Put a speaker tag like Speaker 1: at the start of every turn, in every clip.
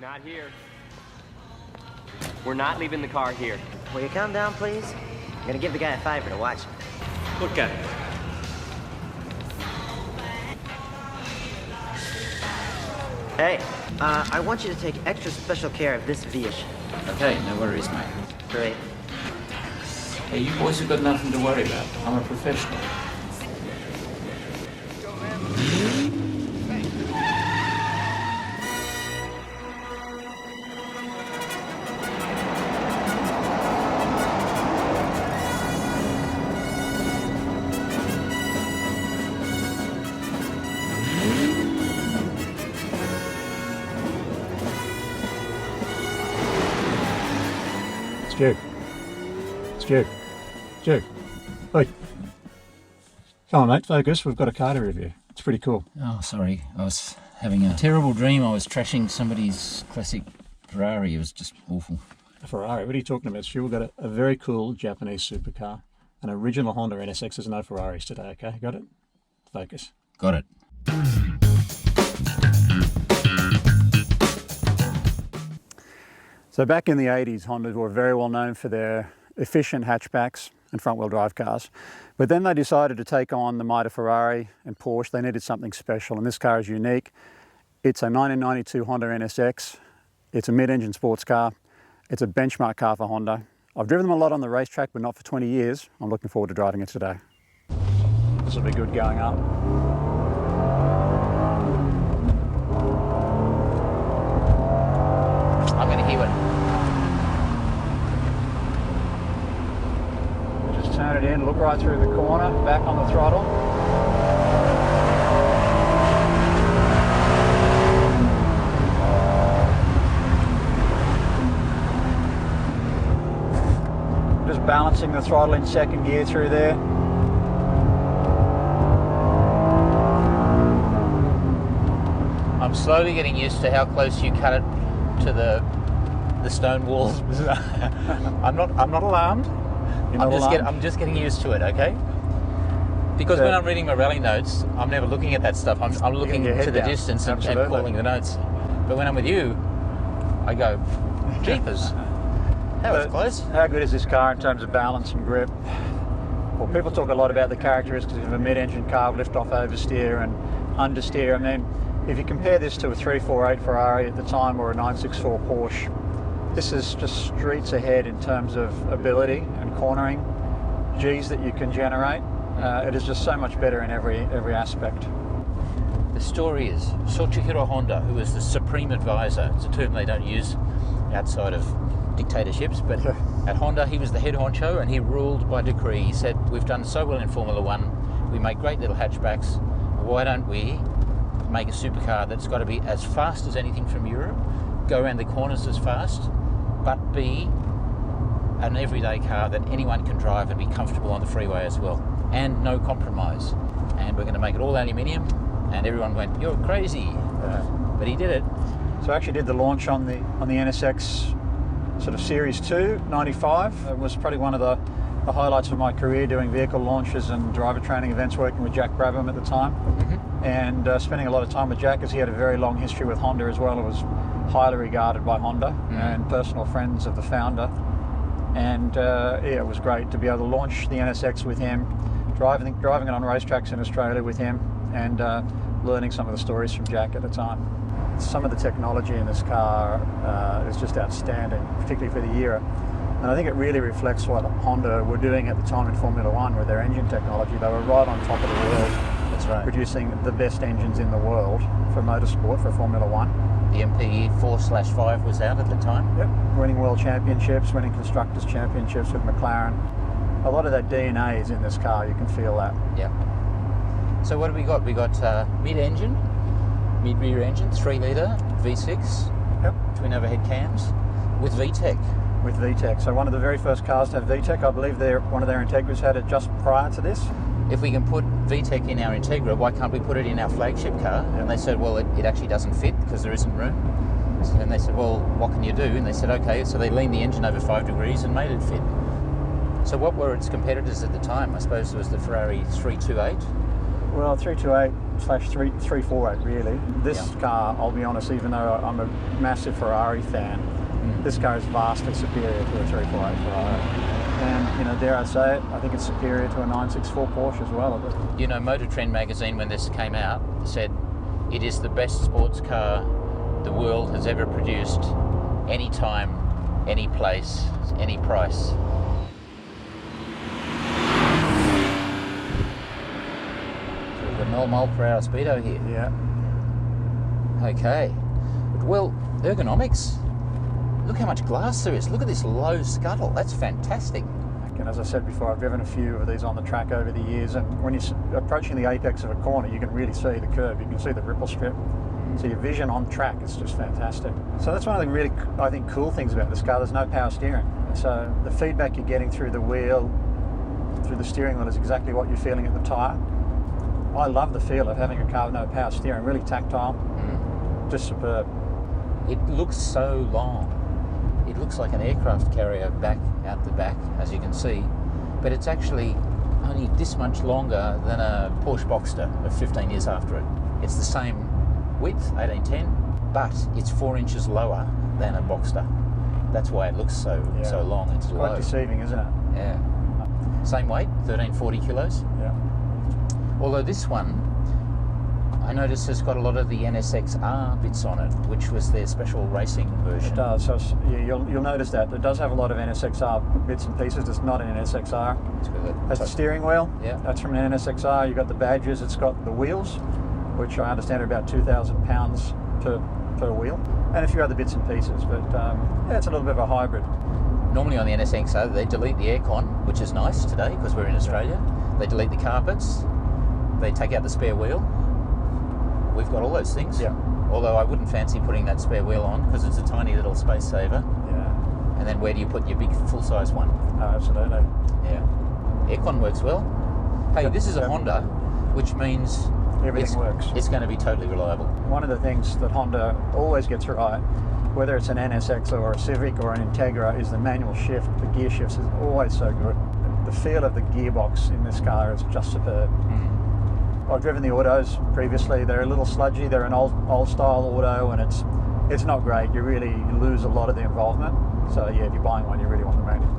Speaker 1: Not here. We're not leaving the car here.
Speaker 2: Will you calm down, please? I'm gonna give the guy a favor to watch me.
Speaker 3: Look at it.
Speaker 2: Hey, I want you to take extra special care of this vehicle.
Speaker 4: Okay, no worries, mate.
Speaker 2: Great.
Speaker 4: Hey, you boys have got nothing to worry about. I'm a professional.
Speaker 3: Stu. Stu. Stu. Hey. Come on, mate, focus. We've got a car to review. It's pretty cool.
Speaker 4: Oh, sorry. I was having a terrible dream. I was trashing somebody's classic Ferrari. It was just awful.
Speaker 3: A Ferrari? What are you talking about, Stu? We've got a very cool Japanese supercar. An original Honda NSX. There's no Ferraris today, okay? Got it? Focus.
Speaker 4: Got it.
Speaker 3: So back in the 80s, Hondas were very well known for their efficient hatchbacks and front-wheel drive cars. But then they decided to take on the might of Ferrari and Porsche. They needed something special, and this car is unique. It's a 1992 Honda NSX. It's a mid-engine sports car. It's a benchmark car for Honda. I've driven them a lot on the racetrack, but not for 20 years. I'm looking forward to driving it today. This will be good going up.
Speaker 4: I'm going to hear it.
Speaker 3: Just turn it in, look right through the corner, back on the throttle. Just balancing the throttle in second gear through there.
Speaker 4: I'm slowly getting used to how close you cut it to the stone walls. I'm not alarmed. I'm just getting used to it, okay? Because when I'm reading my rally notes, I'm never looking at that stuff. I'm looking to the distance and calling the notes. But when I'm with you, I go, jeepers. That was close.
Speaker 3: How good is this car in terms of balance and grip? Well, people talk a lot about the characteristics of a mid-engine car, lift-off oversteer and understeer. I mean, if you compare this to a 348 Ferrari at the time or a 964 Porsche, this is just streets ahead in terms of ability and cornering, G's that you can generate. It is just so much better in every aspect.
Speaker 4: The story is Soichiro Honda, who is the supreme advisor. It's a term they don't use outside of dictatorships, but at Honda he was the head honcho and he ruled by decree. He said, we've done so well in Formula One, we make great little hatchbacks, why don't we make a supercar that's got to be as fast as anything from Europe, go around the corners as fast, but be an everyday car that anyone can drive and be comfortable on the freeway as well, and no compromise. And we're going to make it all aluminium, and everyone went, you're crazy. But he did it.
Speaker 3: So I actually did the launch on the NSX sort of Series 2, 95. It was probably one of the highlights of my career, doing vehicle launches and driver training events, working with Jack Brabham at the time. And spending a lot of time with Jack, as he had a very long history with Honda as well. It was highly regarded by Honda and personal friends of the founder. And yeah, it was great to be able to launch the NSX with him, driving it on racetracks in Australia with him, and learning some of the stories from Jack at the time. Some of the technology in this car is just outstanding, particularly for the era. And I think it really reflects what Honda were doing at the time in Formula One with their engine technology. They were right on top of the world.
Speaker 4: That's right.
Speaker 3: Producing the best engines in the world for motorsport, for Formula One.
Speaker 4: The MPE 4/5 was out at the time.
Speaker 3: Yep, winning world championships, winning constructors championships with McLaren. A lot of that DNA is in this car, you can feel that.
Speaker 4: Yeah. So what have we got? We got mid-engine, mid-rear engine, 3-litre, V6,
Speaker 3: Yep.
Speaker 4: twin overhead cams, with V-Tec.
Speaker 3: With V-Tec. So one of the very first cars to have V-Tec, I believe one of their Integras had it just prior to this.
Speaker 4: If we can put V-Tec in our Integra, why can't we put it in our flagship car? And they said, well, it actually doesn't fit because there isn't room. And they said, well, what can you do? And they said, okay, so they leaned the engine over 5 degrees and made it fit. So what were its competitors at the time? I suppose it was the Ferrari 328.
Speaker 3: Well, 328 348 really. This car, I'll be honest, even though I'm a massive Ferrari fan, this car is vastly superior to a 348 Ferrari. And, you know, dare I say it, I think it's superior to a 964 Porsche as well.
Speaker 4: You know, Motor Trend magazine, when this came out, said it is the best sports car the world has ever produced, any time, any place, any price. So we've got an mile per hour speedo here.
Speaker 3: Yeah.
Speaker 4: Okay. Well, ergonomics. Look how much glass there is. Look at this low scuttle. That's fantastic.
Speaker 3: And as I said before, I've driven a few of these on the track over the years, and when you're approaching the apex of a corner, you can really see the curve. You can see the ripple strip. So your vision on track is just fantastic. So that's one of the really, I think, cool things about this car. There's no power steering. So the feedback you're getting through the wheel, through the steering wheel, is exactly what you're feeling at the tyre. I love the feel of having a car with no power steering. Really tactile. Just superb.
Speaker 4: It looks so long. It looks like an aircraft carrier back out the back, as you can see, but it's actually only this much longer than a Porsche Boxster of 15 years after it. It's the same width, 1810, but it's 4 inches lower than a Boxster. That's why it looks so long. It's low.
Speaker 3: Quite deceiving, isn't it?
Speaker 4: Yeah. Same weight, 1340 kilos.
Speaker 3: Yeah.
Speaker 4: Although this one, I noticed has got a lot of the NSX-R bits on it, which was their special racing version.
Speaker 3: It does. So you'll notice that it does have a lot of NSX-R bits and pieces. It's not an NSX-R. Has the steering wheel.
Speaker 4: Yeah.
Speaker 3: That's from an NSX-R. You've got the badges. It's got the wheels, which I understand are about 2,000 pounds per wheel, and a few other bits and pieces. But yeah, it's a little bit of a hybrid.
Speaker 4: Normally on the NSX-R, they delete the aircon, which is nice today because we're in Australia. They delete the carpets. They take out the spare wheel. We've got all those things.
Speaker 3: Yeah.
Speaker 4: Although I wouldn't fancy putting that spare wheel on because it's a tiny little space saver.
Speaker 3: Yeah.
Speaker 4: And then where do you put your big full-size one?
Speaker 3: Oh, absolutely.
Speaker 4: Yeah. Aircon works well. Hey, this is a Honda, which means
Speaker 3: Everything works.
Speaker 4: It's going to be totally reliable.
Speaker 3: One of the things that Honda always gets right, whether it's an NSX or a Civic or an Integra, is the manual shift. The gear shifts is always so good. The feel of the gearbox in this car is just superb. I've driven the autos previously. They're a little sludgy. They're an old style auto, and it's not great. You really lose a lot of the involvement. So yeah, if you're buying one, you really want the manual.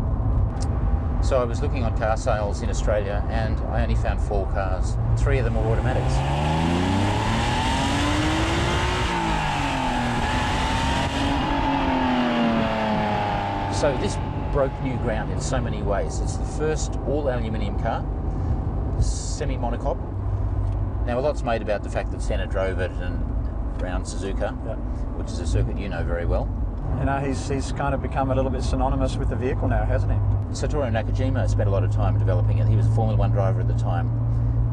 Speaker 4: So I was looking on car sales in Australia, and I only found 4 cars. 3 of them were automatics. So this broke new ground in so many ways. It's the first all aluminium car, semi-monocoque. Now a lot's made about the fact that Senna drove it and around Suzuka, which is a circuit you know very well.
Speaker 3: You know, he's kind of become a little bit synonymous with the vehicle now, hasn't he?
Speaker 4: Satoru Nakajima spent a lot of time developing it. He was a Formula 1 driver at the time,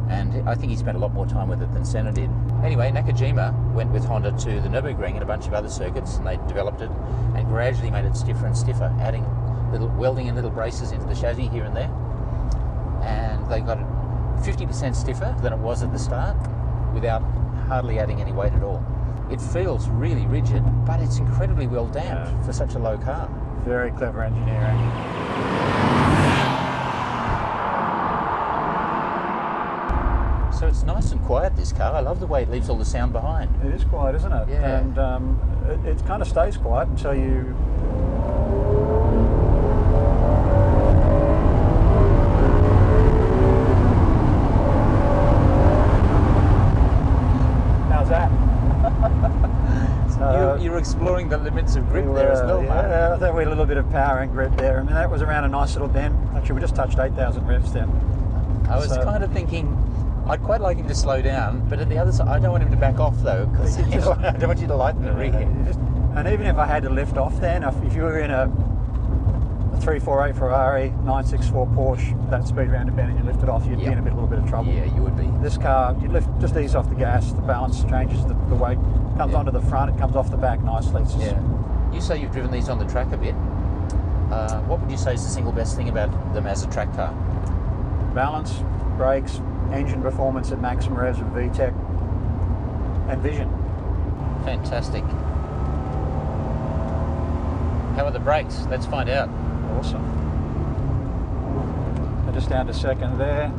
Speaker 4: and I think he spent a lot more time with it than Senna did. Anyway, Nakajima went with Honda to the Nürburgring and a bunch of other circuits, and they developed it and gradually made it stiffer and stiffer, adding welding in little braces into the chassis here and there, and they got it 50% stiffer than it was at the start without hardly adding any weight at all. It feels really rigid, but it's incredibly well damped for such a low car.
Speaker 3: Very clever engineering.
Speaker 4: So it's nice and quiet, this car. I love the way it leaves all the sound behind.
Speaker 3: It is quiet, isn't it?
Speaker 4: Yeah.
Speaker 3: And it kind of stays quiet until you... How's that?
Speaker 4: You're exploring the limits of grip there as well, mate.
Speaker 3: Yeah, I think we had a little bit of power and grip there. I mean, that was around a nice little bend. Actually, we just touched 8,000 revs then.
Speaker 4: I was kind of thinking, I'd quite like him to slow down, but at the other side, I don't want him to back off though, because I don't want you to lighten the rig.
Speaker 3: And even if I had to lift off then, if you were in a 348 Ferrari, 964 Porsche, that speed round a bend and you lift it off, you'd be in a little bit of trouble.
Speaker 4: Yeah, you would be.
Speaker 3: This car, you just ease off the gas, the balance changes, the weight comes onto the front, it comes off the back nicely. It's just,
Speaker 4: You say you've driven these on the track a bit. What would you say is the single best thing about them as a track car?
Speaker 3: balance, brakes, engine performance at maximum revs with V-Tec, and vision.
Speaker 4: Fantastic. How are the brakes? Let's find out.
Speaker 3: Awesome. They're just down to second there.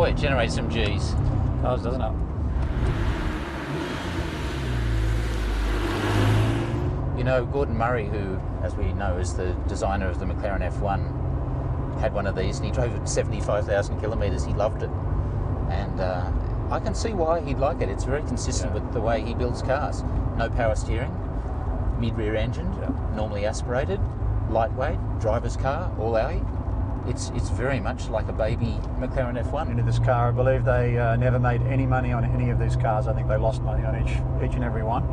Speaker 4: Boy, it generates some G's.
Speaker 3: Does, doesn't it?
Speaker 4: You know, Gordon Murray, who, as we know, is the designer of the McLaren F1, had one of these and he drove it 75,000 kilometres. He loved it. And I can see why he'd like it. It's very consistent with the way he builds cars. No power steering, mid-rear engine, normally aspirated, lightweight, driver's car, all alley. It's very much like a baby McLaren F1.
Speaker 3: Into this car, I believe they never made any money on any of these cars. I think they lost money on each and every one.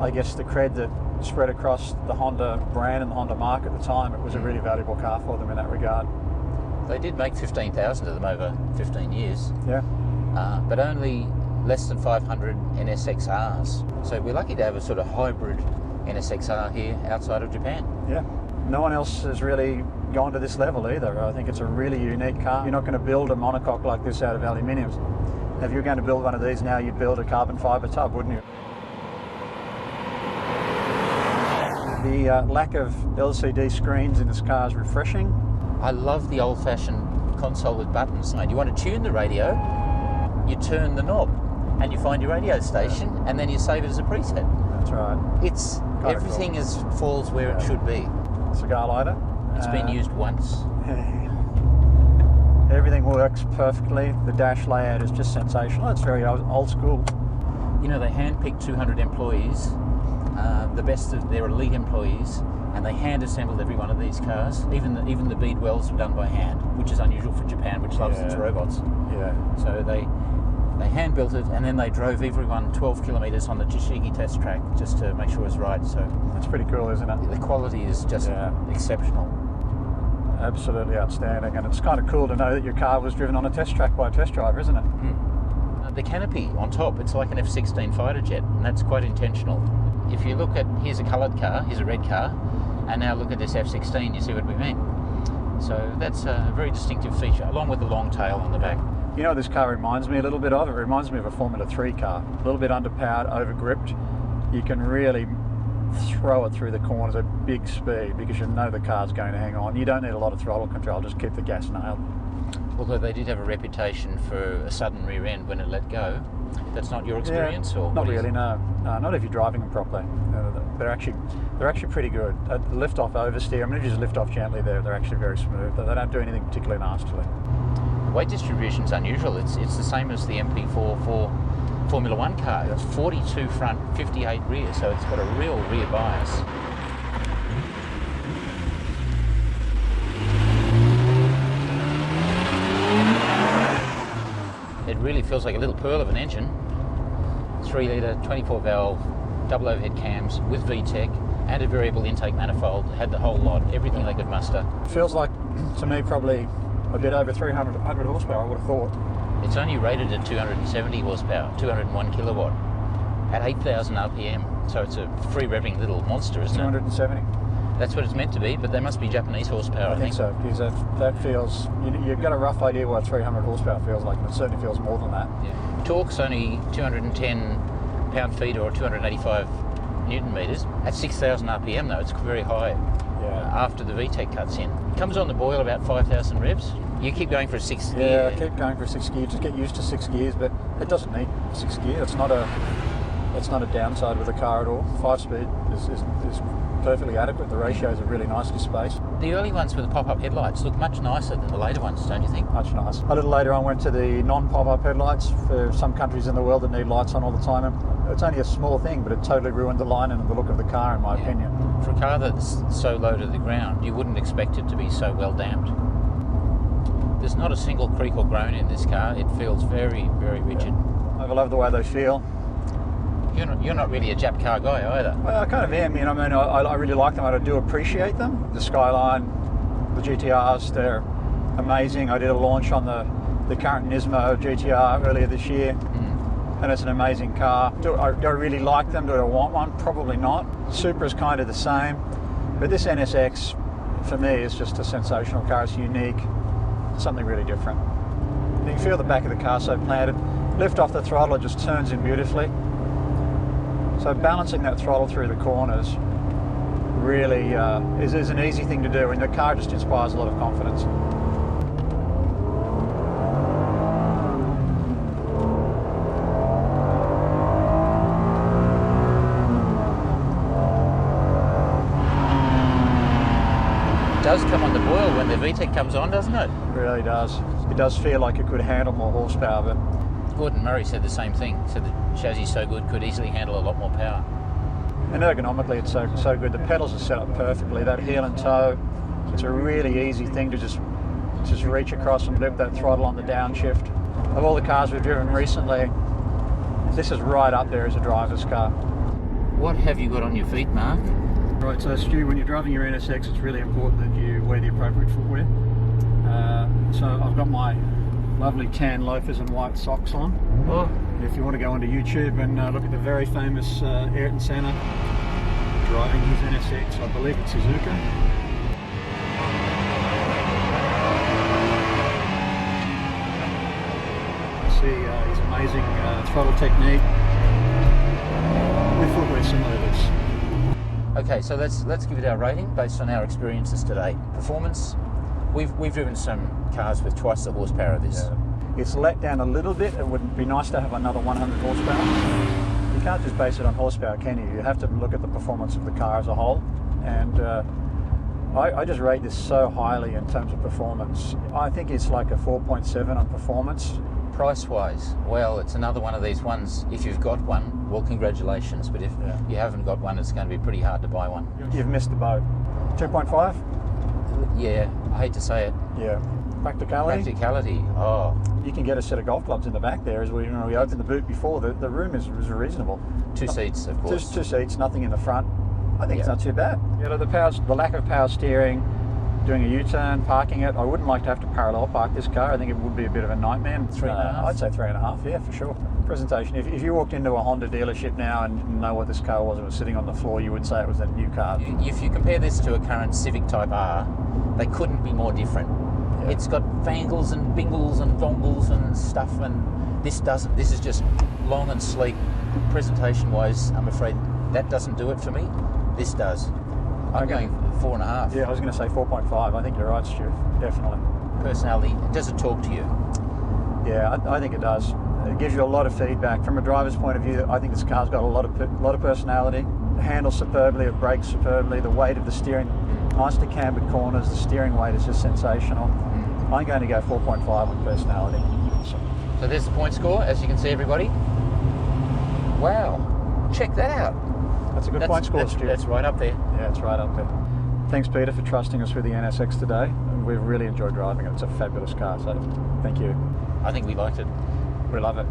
Speaker 3: I guess the cred that spread across the Honda brand and the Honda market at the time, it was a really valuable car for them in that regard.
Speaker 4: They did make 15,000 of them over 15 years.
Speaker 3: Yeah.
Speaker 4: But only less than 500 NSX-Rs. So we're lucky to have a sort of hybrid NSX-R here outside of Japan.
Speaker 3: Yeah. No one else has really gone to this level either. I think it's a really unique car. You're not going to build a monocoque like this out of aluminium. If you were going to build one of these now, you'd build a carbon fibre tub, wouldn't you? The lack of LCD screens in this car is refreshing.
Speaker 4: I love the old-fashioned console with buttons. You want to tune the radio, you turn the knob and you find your radio station and then you save it as a preset.
Speaker 3: That's right.
Speaker 4: It's everything cool. Falls where it should be.
Speaker 3: Cigar lighter.
Speaker 4: It's been used once.
Speaker 3: Everything works perfectly. The dash layout is just sensational. It's very old school.
Speaker 4: You know, they handpicked 200 employees, the best of their elite employees, and they hand assembled every one of these cars. Even the bead welds were done by hand, which is unusual for Japan, which loves its robots.
Speaker 3: Yeah.
Speaker 4: So they hand built it, and then they drove everyone 12 kilometres on the Jashigi test track just to make sure it was right. So
Speaker 3: that's pretty cool, isn't it?
Speaker 4: The quality is just exceptional.
Speaker 3: Absolutely outstanding, and it's kind of cool to know that your car was driven on a test track by a test driver, isn't it?
Speaker 4: The canopy on top, it's like an F-16 fighter jet, and that's quite intentional. If you look at, here's a coloured car, here's a red car, and now look at this F-16, you see what we mean? So that's a very distinctive feature, along with the long tail on the back.
Speaker 3: You know what this car reminds me a little bit of? It reminds me of a Formula 3 car. A little bit underpowered, overgripped. You can really throw it through the corners at big speed because you know the car's going to hang on. You don't need a lot of throttle control, just keep the gas nailed.
Speaker 4: Although they did have a reputation for a sudden rear end when it let go. That's not your experience, or
Speaker 3: not really? No, not if you're driving them properly. They're actually pretty good. Lift off oversteer. I mean, if you just lift off gently, they're actually very smooth. They don't do anything particularly nastily.
Speaker 4: Weight distribution is unusual. It's the same as the MP4 Formula 1 car. It's 42 front, 58 rear, so it's got a real rear bias. It really feels like a little pearl of an engine. 3 litre, 24 valve, double overhead cams with V-Tec and a variable intake manifold. It had the whole lot, everything they could muster.
Speaker 3: It feels like, to me, probably a bit over 300 horsepower, I would have thought.
Speaker 4: It's only rated at 270 horsepower, 201 kilowatt, at 8,000 RPM. So it's a free revving little monster, isn't it?
Speaker 3: 270.
Speaker 4: That's what it's meant to be, but they must be Japanese horsepower, I think.
Speaker 3: So, because that feels, you've got a rough idea what 300 horsepower feels like, and it certainly feels more than that.
Speaker 4: Yeah. Torque's only 210 pound-feet or 285 newton-meters. At 6,000 RPM though, it's very high after the V-Tec cuts in. It comes on the boil about 5,000 revs. You keep going for a 6th gear.
Speaker 3: Yeah, I keep going for a 6th gear. Just get used to 6 gears, but it doesn't need 6 gear. It's not a downside with the car at all. 5-speed is perfectly adequate. The ratios are really nicely spaced.
Speaker 4: The early ones with the pop-up headlights look much nicer than the later ones, don't you think?
Speaker 3: Much nicer. A little later on went to the non-pop-up headlights for some countries in the world that need lights on all the time. And it's only a small thing, but it totally ruined the line and the look of the car, in my opinion.
Speaker 4: For a car that's so low to the ground, you wouldn't expect it to be so well damped. There's not a single creak or groan in this car. It feels very, very rigid.
Speaker 3: I love the way they feel.
Speaker 4: You're not really a Jap car guy either.
Speaker 3: Well, I kind of am. You know, I mean, I really like them. I do appreciate them. The Skyline, the GTRs, they're amazing. I did a launch on the current Nismo GTR earlier this year, and it's an amazing car. Do I really like them? Do I want one? Probably not. Supra is kind of the same, but this NSX, for me, is just a sensational car. It's unique, something really different. You can feel the back of the car so planted. Lift off the throttle, it just turns in beautifully. So balancing that throttle through the corners really is an easy thing to do, and the car just inspires a lot of confidence.
Speaker 4: V-Tec comes on, doesn't it?
Speaker 3: It really does. It does feel like it could handle more horsepower, but
Speaker 4: Gordon Murray said the same thing. Said the chassis so good, could easily handle a lot more power.
Speaker 3: and ergonomically it's so good. The pedals are set up perfectly. That heel and toe, it's a really easy thing to just reach across and lift that throttle on the downshift. Of all the cars we've driven recently, this is right up there as a driver's car.
Speaker 4: What have you got on your feet, Mark?
Speaker 3: Right, so Stu, when you're driving your NSX, it's really important that you wear the appropriate footwear. So I've got my lovely tan loafers and white socks on.
Speaker 4: Oh,
Speaker 3: If you want to go onto YouTube and look at the very famous Ayrton Senna driving his NSX, I believe it's Suzuka. I see his amazing throttle technique with footwear similar to this.
Speaker 4: okay. So let's give it our rating based on our experiences today. Performance. We've driven some cars with twice the horsepower of this.
Speaker 3: Yeah. It's let down a little bit. It would be nice to have another 100 horsepower. You can't just base it on horsepower, can you? You have to look at the performance of the car as a whole. And I just rate this so highly in terms of performance. I think it's like a 4.7 on performance.
Speaker 4: Price-wise, well, it's another one of these ones. If you've got one, well, congratulations. But if you haven't got one, it's going to be pretty hard to buy one.
Speaker 3: You've missed the boat. 2.5?
Speaker 4: Yeah, I hate to say it.
Speaker 3: Yeah. Practicality?
Speaker 4: Practicality. Oh,
Speaker 3: You can get a set of golf clubs in the back there. As we opened the boot before, the room is reasonable.
Speaker 4: 2 seats, of course.
Speaker 3: Two seats, nothing in the front. I think it's
Speaker 4: Yeah.
Speaker 3: not too bad. The lack of power steering, doing a U-turn, parking it. I wouldn't like to have to parallel park this car. I think it would be a bit of a nightmare.
Speaker 4: 3.5?
Speaker 3: I'd say 3.5, yeah, for sure. Presentation. If you walked into a Honda dealership now and didn't know what this car was, it was sitting on the floor, you would say it was a new car.
Speaker 4: If you compare this to a current Civic Type R, they couldn't be more different.
Speaker 3: Yeah.
Speaker 4: It's got fangles and bingles and dongles and stuff, and this doesn't. This is just long and sleek. Presentation-wise, I'm afraid that doesn't do it for me. This does. I'm
Speaker 3: Okay.
Speaker 4: going 4.5.
Speaker 3: Yeah, I was going to say 4.5. I think you're right, Stu. Definitely.
Speaker 4: Personality, does it talk to you?
Speaker 3: Yeah, I think it does. It gives you a lot of feedback. From a driver's point of view, I think this car's got a lot of personality. It handles superbly, it brakes superbly, the weight of the steering, nicely cambered corners, the steering weight is just sensational. I'm going to go 4.5 with personality.
Speaker 4: So there's the point score, as you can see, everybody. Wow, check that out.
Speaker 3: That's a good point score, Stu.
Speaker 4: That's right up there.
Speaker 3: Yeah, it's right up there. Thanks, Peter, for trusting us with the NSX today. We've really enjoyed driving it. It's a fabulous car, so thank you.
Speaker 4: I think we liked it.
Speaker 3: We love it.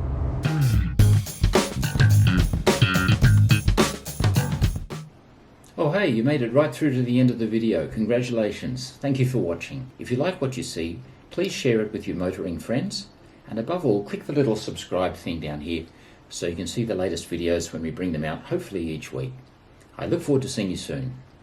Speaker 4: Oh hey, you made it right through to the end of the video. Congratulations. Thank you for watching. If you like what you see, please share it with your motoring friends. And above all, click the little subscribe thing down here so you can see the latest videos when we bring them out, hopefully each week. I look forward to seeing you soon.